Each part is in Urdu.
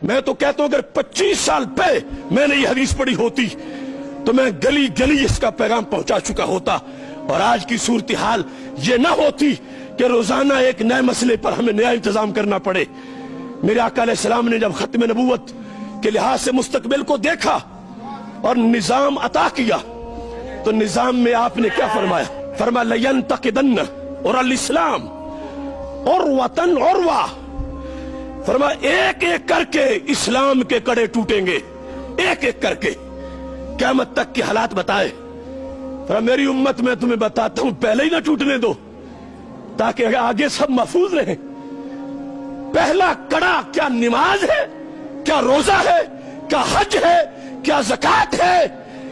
میں تو کہتا ہوں اگر 25 سال پہ میں نے یہ حدیث پڑھی ہوتی تو میں گلی گلی اس کا پیغام پہنچا چکا ہوتا، اور آج کی صورتحال یہ نہ ہوتی کہ روزانہ ایک نئے مسئلے پر ہمیں نیا انتظام کرنا پڑے۔ میرے آقا علیہ السلام نے جب ختم نبوت کے لحاظ سے مستقبل کو دیکھا اور نظام عطا کیا تو نظام میں آپ نے کیا فرمایا؟ فرمایا لَيَنْتَقِدَنَّ اور الاسلام عُرْوَةً عُرْوَةً، فرمایا ایک ایک کر کے اسلام کے کڑے ٹوٹیں گے، ایک ایک کر کے، قیامت تک کی حالات بتائے۔ فرمایا میری امت میں تمہیں بتاتا ہوں پہلے ہی نہ ٹوٹنے دو تاکہ آگے سب محفوظ رہیں۔ پہلا کڑا کیا نماز ہے، کیا روزہ ہے، کیا حج ہے، کیا زکوٰۃ ہے،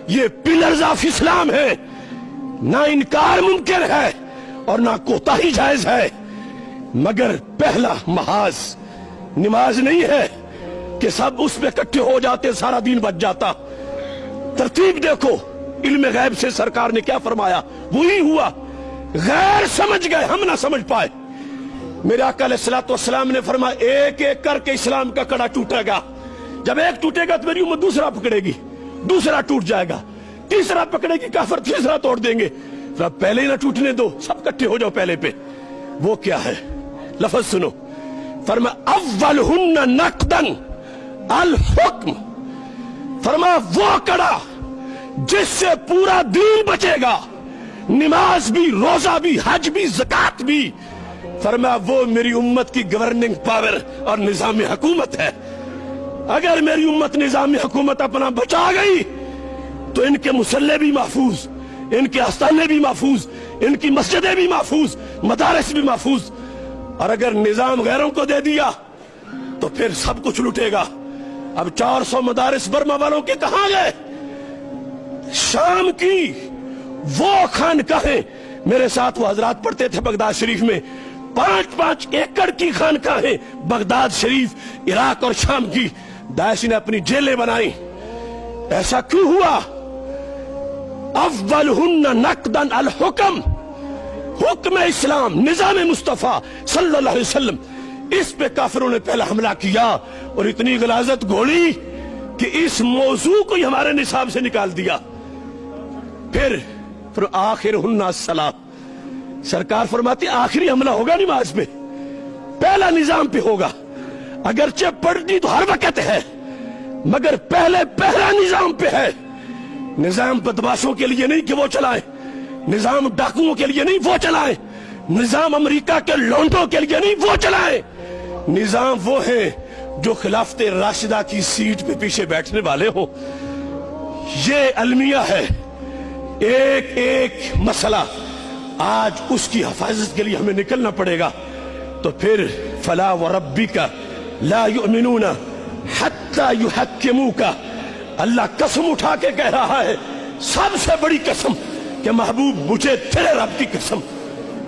یہ پلرز آف اسلام ہے، نہ انکار ممکن ہے اور نہ کوتاہی جائز ہے، مگر پہلا محاذ نماز نہیں ہے کہ سب اس پہ اکٹھے ہو جاتے سارا دین بچ جاتا۔ ترتیب دیکھو، علم غیب سے سرکار نے کیا فرمایا وہی ہوا، غیر سمجھ گئے، ہم نہ سمجھ پائے۔ میرے آقا علیہ السلام نے فرمایا ایک ایک کر کے اسلام کا کڑا ٹوٹے گا، جب ایک ٹوٹے گا تو میری امت دوسرا پکڑے گی، دوسرا ٹوٹ جائے گا، تیسرا پکڑے گی، کافر تیسرا توڑ دیں گے۔ پہلے ہی نہ ٹوٹنے دو، سب کٹھے ہو جاؤ پہلے پہ۔ وہ کیا ہے؟ لفظ سنو، فرمایا اولہن نقدن الحکم، فرمایا وہ کڑا جس سے پورا دین بچے گا، نماز بھی، روزہ بھی، حج بھی، زکوٰۃ بھی، فرمایا وہ میری امت کی گورننگ پاور اور نظام حکومت ہے۔ اگر میری امت نظام حکومت اپنا بچا گئی تو ان کے مصلے بھی محفوظ، ان کے آستانے بھی محفوظ، ان کی مسجدیں بھی محفوظ، مدارس بھی محفوظ، اور اگر نظام غیروں کو دے دیا تو پھر سب کچھ لٹے گا۔ اب 400 مدارس برما والوں کے کہاں گئے؟ شام کی وہ خانقاہیں، میرے ساتھ وہ حضرات پڑھتے تھے بغداد شریف میں، 5-5 ایکڑ کی خانقاہیں بغداد شریف، عراق اور شام کی، داعش نے اپنی جیلیں بنائی۔ ایسا کیوں ہوا؟ اولہن نقدن الحکم، حکم اسلام، نظام مصطفیٰ صلی اللہ علیہ وسلم، اس پہ کافروں نے پہلا حملہ کیا اور اتنی غلاظت گھوڑی کہ اس موضوع کو ہی ہمارے نصاب سے نکال دیا۔ پھر آخرہن الصلاۃ، سرکار فرماتی آخری حملہ ہوگا نماز پہ، پہلا نظام پہ ہوگا، اگرچہ پڑھنی تو ہر وقت ہے مگر پہلا نظام پہ ہے۔ نظام بدماشوں کے لیے نہیں کہ وہ چلائیں، نظام ڈاکوؤں کے لیے نہیں وہ چلائیں، نظام امریکہ کے لونڈوں کے لیے نہیں وہ چلائیں، نظام وہ ہیں جو خلافت راشدہ کی سیٹ پہ پیچھے بیٹھنے والے ہوں۔ یہ المیہ ہے، ایک ایک مسئلہ آج اس کی حفاظت کے لیے ہمیں نکلنا پڑے گا۔ تو پھر فلا وربک لا یؤمنون حتی یحکموک، اللہ قسم اٹھا کے کہہ رہا ہے، سب سے بڑی قسم کہ محبوب مجھے تیرے رب کی قسم،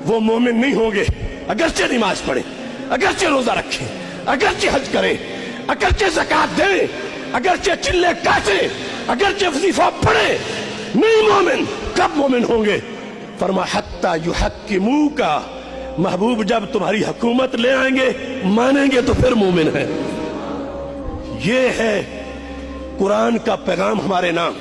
وہ مومن نہیں ہوں گے اگرچہ نماز پڑھیں، اگرچہ روزہ رکھیں، اگرچہ حج کریں، اگرچہ زکوٰۃ دیں، اگرچہ چلے کاٹیں، اگرچہ وظیفہ پڑھیں، نہیں مومن۔ کب مومن ہوں گے؟ فرمایا حتی یحکموک، محبوب جب تمہاری حکومت لے آئیں گے، مانیں گے تو پھر مومن ہیں۔ یہ ہے قرآن کا پیغام ہمارے نام۔